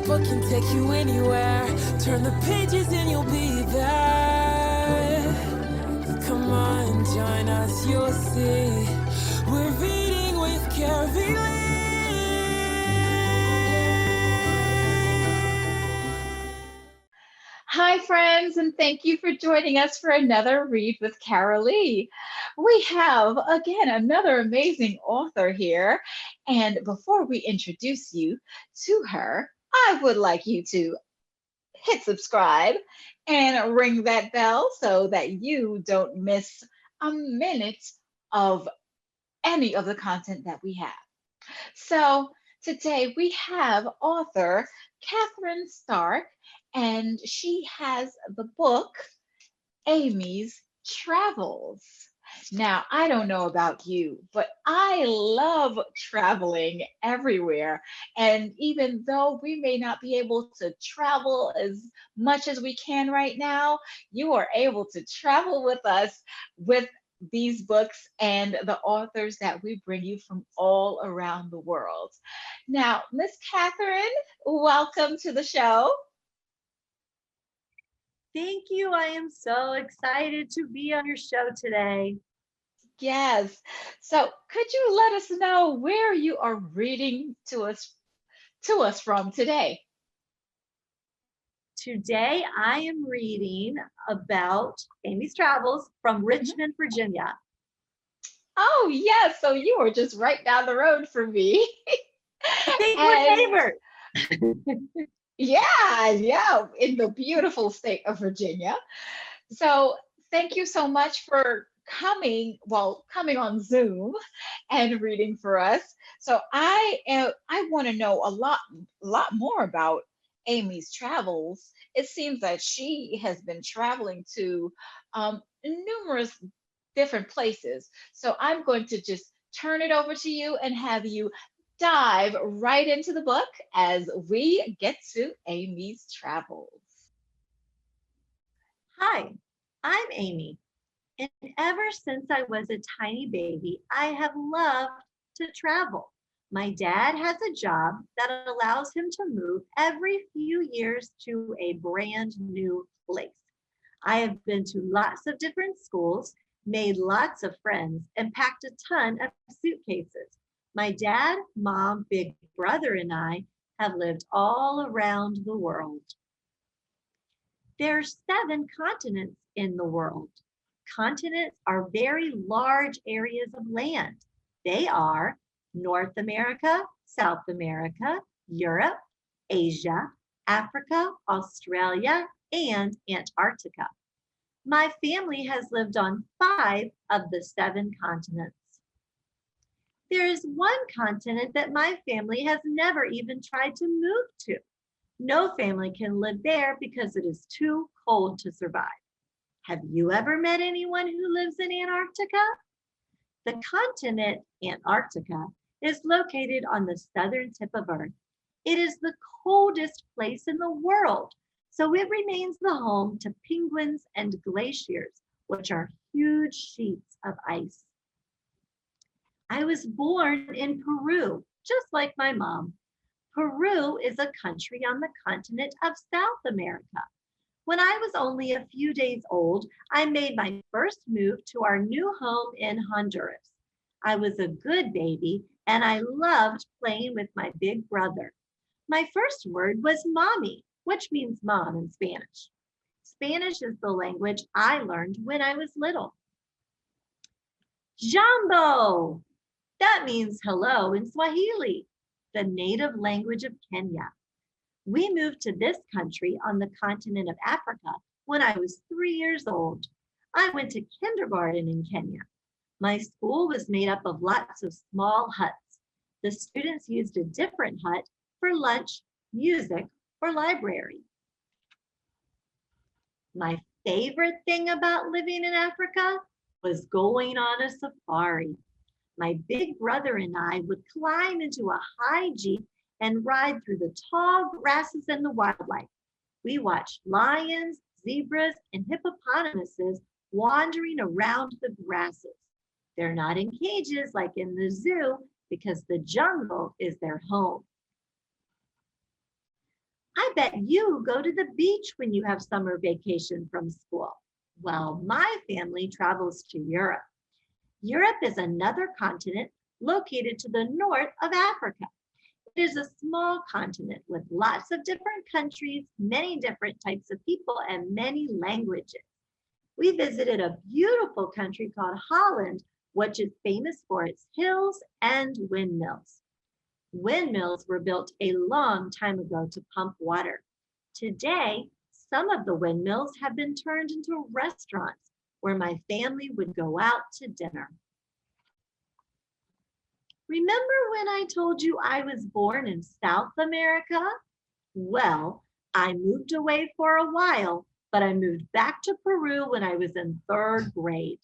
book can take you anywhere. Turn the pages and you'll be there. Come on, join us, you'll see. We're reading with Carylee. Hi, friends, and thank you for joining us for another Read with Carylee. We have, again, another amazing author here. And before we introduce you to her, I would like you to hit subscribe and ring that bell so that you don't miss a minute of any of the content that we have. So today we have author Kathryn Starke, and she has the book Amy's Travels. Now, I don't know about you, but I love traveling everywhere. And even though we may not be able to travel as much as we can right now, you are able to travel with us with these books and the authors that we bring you from all around the world. Now, Miss Kathryn, welcome to the show. Thank you. I am so excited to be on your show today. Yes. So could you let us know where you are reading to us from today? Today I am reading about Amy's Travels from Richmond, Virginia. Oh, yes. So you are just right down the road from me. I think we're neighbors. Yeah, in the beautiful state of Virginia. So thank you so much for coming on Zoom and reading for us. So I want to know a lot more about Amy's travels. It seems that she has been traveling to numerous different places. So I'm going to just turn it over to you and have you dive right into the book as we get to Amy's travels. Hi, I'm Amy. And ever since I was a tiny baby, I have loved to travel. My dad has a job that allows him to move every few years to a brand new place. I have been to lots of different schools, made lots of friends, and packed a ton of suitcases. My dad, mom, big brother, and I have lived all around the world. There are 7 continents in the world. Continents are very large areas of land. They are North America, South America, Europe, Asia, Africa, Australia, and Antarctica. My family has lived on 5 of the 7 continents. There is one continent that my family has never even tried to move to. No family can live there because it is too cold to survive. Have you ever met anyone who lives in Antarctica? The continent Antarctica is located on the southern tip of Earth. It is the coldest place in the world, so it remains the home to penguins and glaciers, which are huge sheets of ice. I was born in Peru, just like my mom. Peru is a country on the continent of South America. When I was only a few days old, I made my first move to our new home in Honduras. I was a good baby and I loved playing with my big brother. My first word was mommy, which means mom in Spanish. Spanish is the language I learned when I was little. Jambo! That means hello in Swahili, the native language of Kenya. We moved to this country on the continent of Africa when I was 3 years old. I went to kindergarten in Kenya. My school was made up of lots of small huts. The students used a different hut for lunch, music, or library. My favorite thing about living in Africa was going on a safari. My big brother and I would climb into a high jeep and ride through the tall grasses and the wildlife. We watched lions, zebras, and hippopotamuses wandering around the grasses. They're not in cages like in the zoo because the jungle is their home. I bet you go to the beach when you have summer vacation from school. Well, my family travels to Europe. Europe is another continent located to the north of Africa. It is a small continent with lots of different countries, many different types of people, and many languages. We visited a beautiful country called Holland, which is famous for its hills and windmills. Windmills were built a long time ago to pump water. Today, some of the windmills have been turned into restaurants where my family would go out to dinner. Remember when I told you I was born in South America? Well, I moved away for a while, but I moved back to Peru when I was in 3rd grade.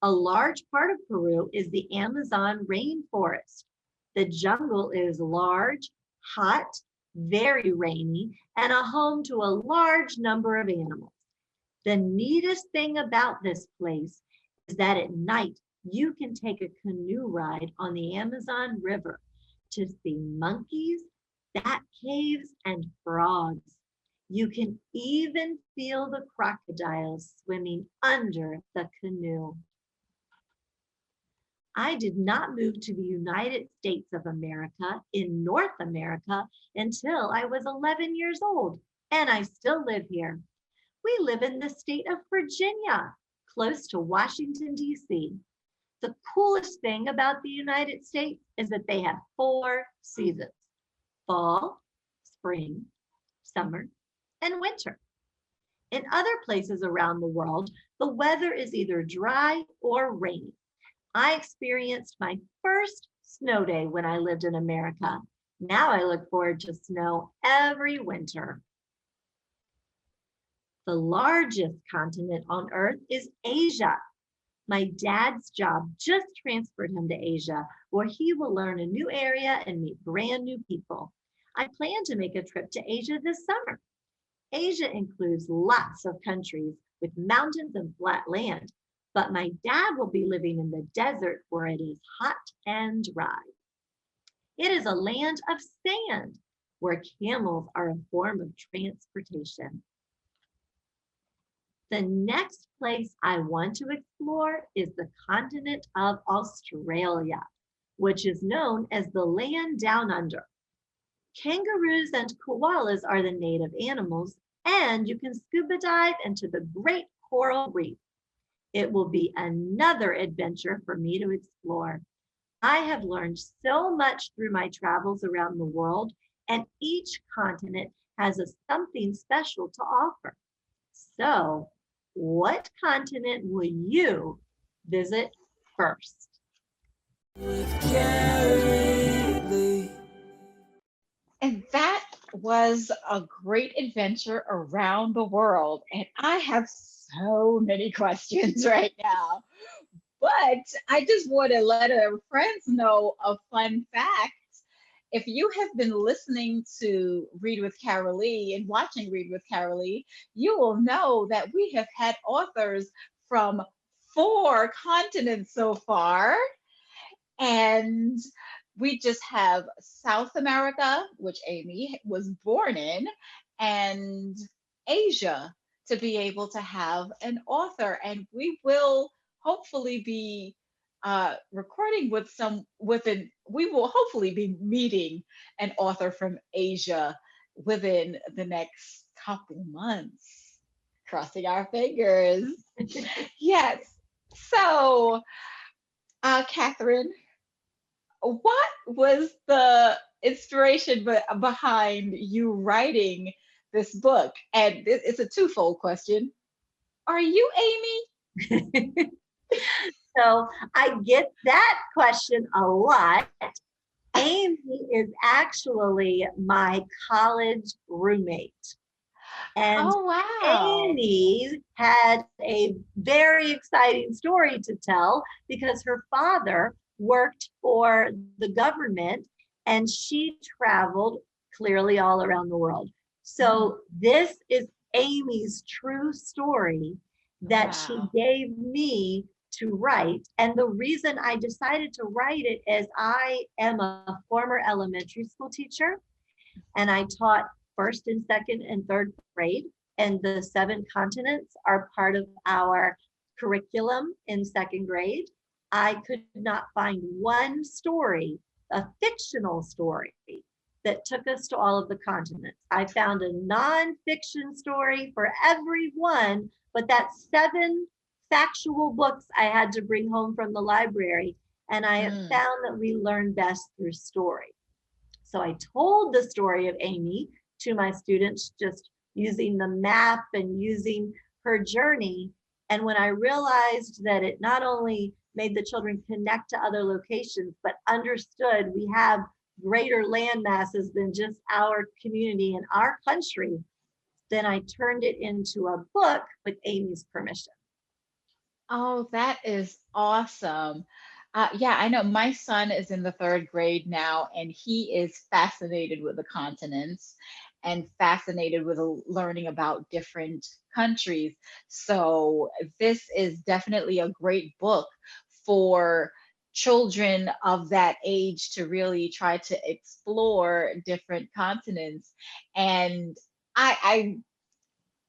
A large part of Peru is the Amazon rainforest. The jungle is large, hot, very rainy, and a home to a large number of animals. The neatest thing about this place is that at night, you can take a canoe ride on the Amazon River to see monkeys, bat caves, and frogs. You can even feel the crocodiles swimming under the canoe. I did not move to the United States of America in North America until I was 11 years old, and I still live here. We live in the state of Virginia, close to Washington, D.C. The coolest thing about the United States is that they have 4 seasons: fall, spring, summer, and winter. In other places around the world, the weather is either dry or rainy. I experienced my first snow day when I lived in America. Now I look forward to snow every winter. The largest continent on Earth is Asia. My dad's job just transferred him to Asia, where he will learn a new area and meet brand new people. I plan to make a trip to Asia this summer. Asia includes lots of countries with mountains and flat land, but my dad will be living in the desert where it is hot and dry. It is a land of sand where camels are a form of transportation. The next place I want to explore is the continent of Australia, which is known as the land down under. Kangaroos and koalas are the native animals, and you can scuba dive into the Great Coral Reef. It will be another adventure for me to explore. I have learned so much through my travels around the world, and each continent has something special to offer. So, what continent will you visit first? With Carylee. And that was a great adventure around the world. And I have so many questions right now. But I just want to let our friends know a fun fact. If you have been listening to Read with Carylee and watching Read with Carylee, you will know that we have had authors from 4 continents so far. And we just have South America, which Amy was born in, and Asia to be able to have an author. And we will hopefully be recording we will hopefully be meeting an author from Asia within the next couple months. Crossing our fingers. Yes. So, Kathryn, what was the inspiration behind you writing this book? And it's a twofold question. Are you Amy? So I get that question a lot. Amy is actually my college roommate. And oh, wow. Amy had a very exciting story to tell because her father worked for the government and she traveled clearly all around the world. So this is Amy's true story that she gave me to write. And the reason I decided to write it is I am a former elementary school teacher and I taught first and second and third grade, and the 7 continents are part of our curriculum in second grade, I could not find one story, a fictional story, that took us to all of the continents. I found a nonfiction story for every one, but that's 7 factual books I had to bring home from the library. And I Mm. found that we learn best through story. So I told the story of Amy to my students, just using the map and using her journey. And when I realized that it not only made the children connect to other locations, but understood we have greater land masses than just our community and our country, then I turned it into a book with Amy's permission. Oh, that is awesome. Yeah, I know my son is in the third grade now, and he is fascinated with the continents and fascinated with learning about different countries. So, this is definitely a great book for children of that age to really try to explore different continents. And I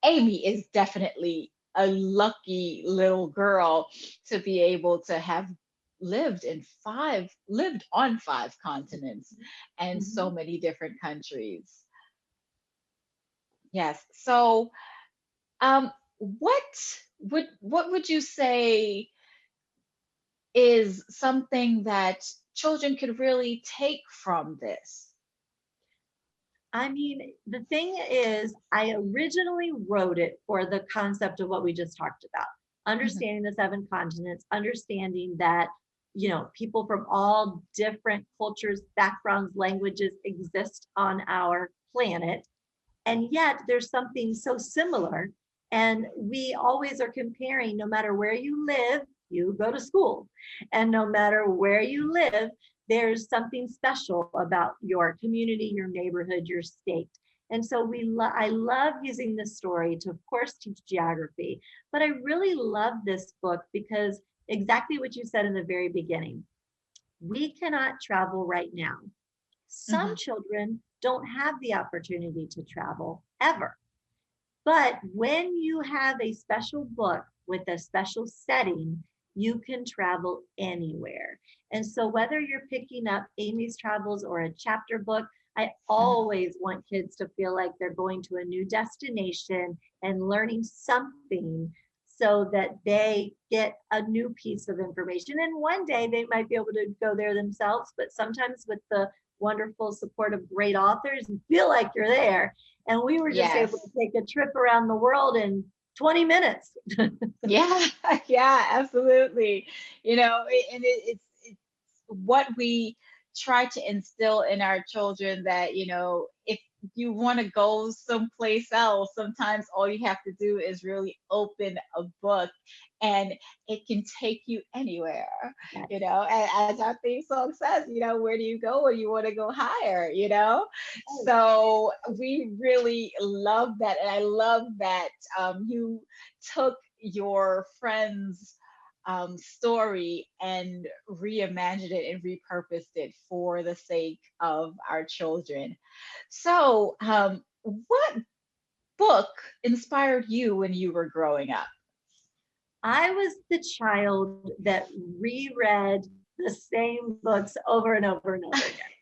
Amy is definitely a lucky little girl to be able to have lived on 5 continents and so Mhm. many different countries. Yes. So, um, what would you say is something that children could really take from this? I mean, the thing is, I originally wrote it for the concept of what we just talked about, Mhm. understanding the 7 continents, understanding that, people from all different cultures, backgrounds, languages exist on our planet. And yet there's something so similar. And we always are comparing, no matter where you live, you go to school. And no matter where you live, there's something special about your community, your neighborhood, your state. And so I love using this story to, of course, teach geography. But I really love this book because exactly what you said in the very beginning. We cannot travel right now. Some Mhm. children don't have the opportunity to travel ever. But when you have a special book with a special setting, you can travel anywhere. And so, whether you're picking up Amy's Travels or a chapter book, I Mhm. always want kids to feel like they're going to a new destination and learning something so that they get a new piece of information. And one day they might be able to go there themselves, but sometimes with the wonderful support of great authors, you feel like you're there. And we were just able to Yes. take a trip around the world in 20 minutes. Yeah, yeah, absolutely. It's what we try to instill in our children that, if you want to go someplace else, sometimes all you have to do is really open a book and it can take you anywhere, Yes. as our theme song says, where do you go when you want to go higher? Yes. So we really love that. And I love that you took your friend's story and reimagined it and repurposed it for the sake of our children. So, what book inspired you when you were growing up? I was the child that reread the same books over and over and over again.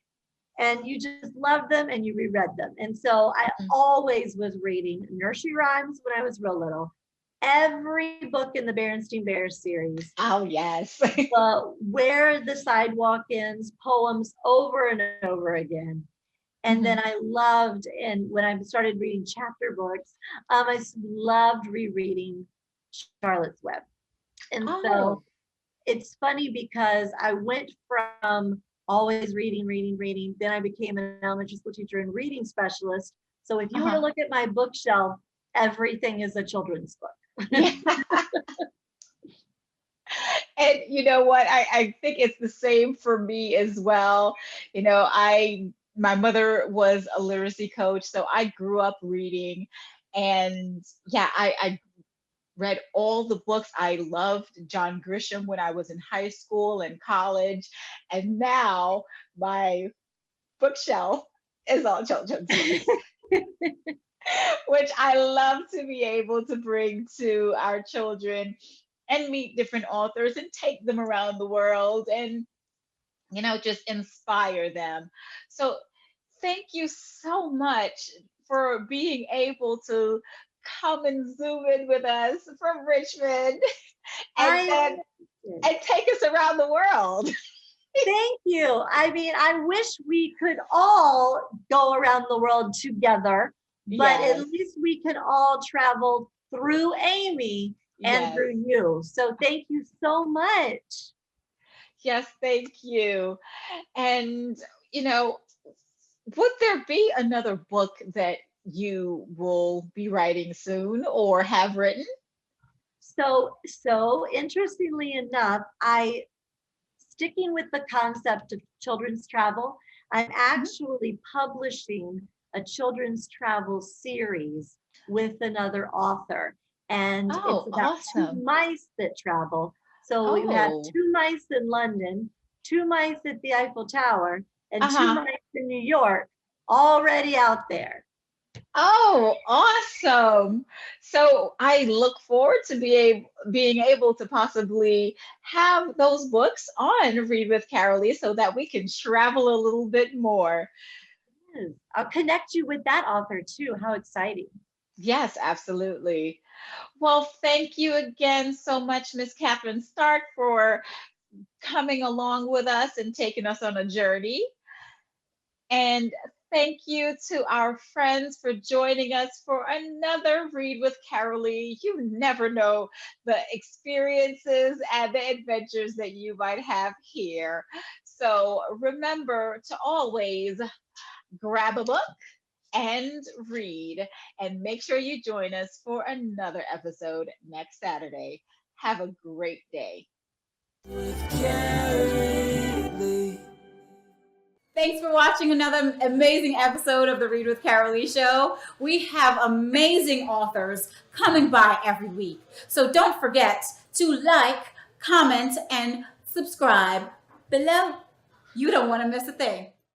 And you just loved them and you reread them. And so I Mhm. always was reading nursery rhymes when I was real little, every book in the Berenstain Bears series, Oh, yes. Where the Sidewalk Ends, poems over and over again. And then Mhm. I loved, and when I started reading chapter books, loved rereading Charlotte's Web. And so Oh, it's funny because I went from always reading, reading, reading. Then I became an elementary school teacher and reading specialist. So if you were to uh-huh. look at my bookshelf, everything is a children's book. Yeah. And you know what? I think it's the same for me as well. My mother was a literacy coach, so I grew up reading. And yeah, I read all the books. I loved John Grisham when I was in high school and college. And now my bookshelf is all children's books. which I love to be able to bring to our children and meet different authors and take them around the world and, just inspire them. So thank you so much for being able to come and zoom in with us from Richmond and I then love and take us around the world. Thank you. I mean, I wish we could all go around the world together, but at Yes, least we can all travel through Amy and yes, through you. So thank you so much. yes, thank you. And, you know, would there be another book that you will be writing soon or have written? So interestingly enough, I sticking with the concept of children's travel, I'm Mhm. actually publishing a children's travel series with another author. And it's Oh, about two awesome. mice that travel. So you have Oh, two mice in London, two mice at the Eiffel Tower, and two uh-huh. mice in New York already out there. Oh, awesome. So I look forward to being able to possibly have those books on Read with Carolee so that we can travel a little bit more. Yes. I'll connect you with that author too. How exciting. Yes, absolutely. Well, thank you again so much, Miss Kathryn Stark, for coming along with us and taking us on a journey. And thank you to our friends for joining us for another Read with Carolee. You never know the experiences and the adventures that you might have here. So remember to always grab a book and read, and make sure you join us for another episode next Saturday. Have a great day. Carylee. Thanks for watching another amazing episode of the Read with Carylee Show. We have amazing authors coming by every week. So don't forget to like, comment, and subscribe below. You don't want to miss a thing.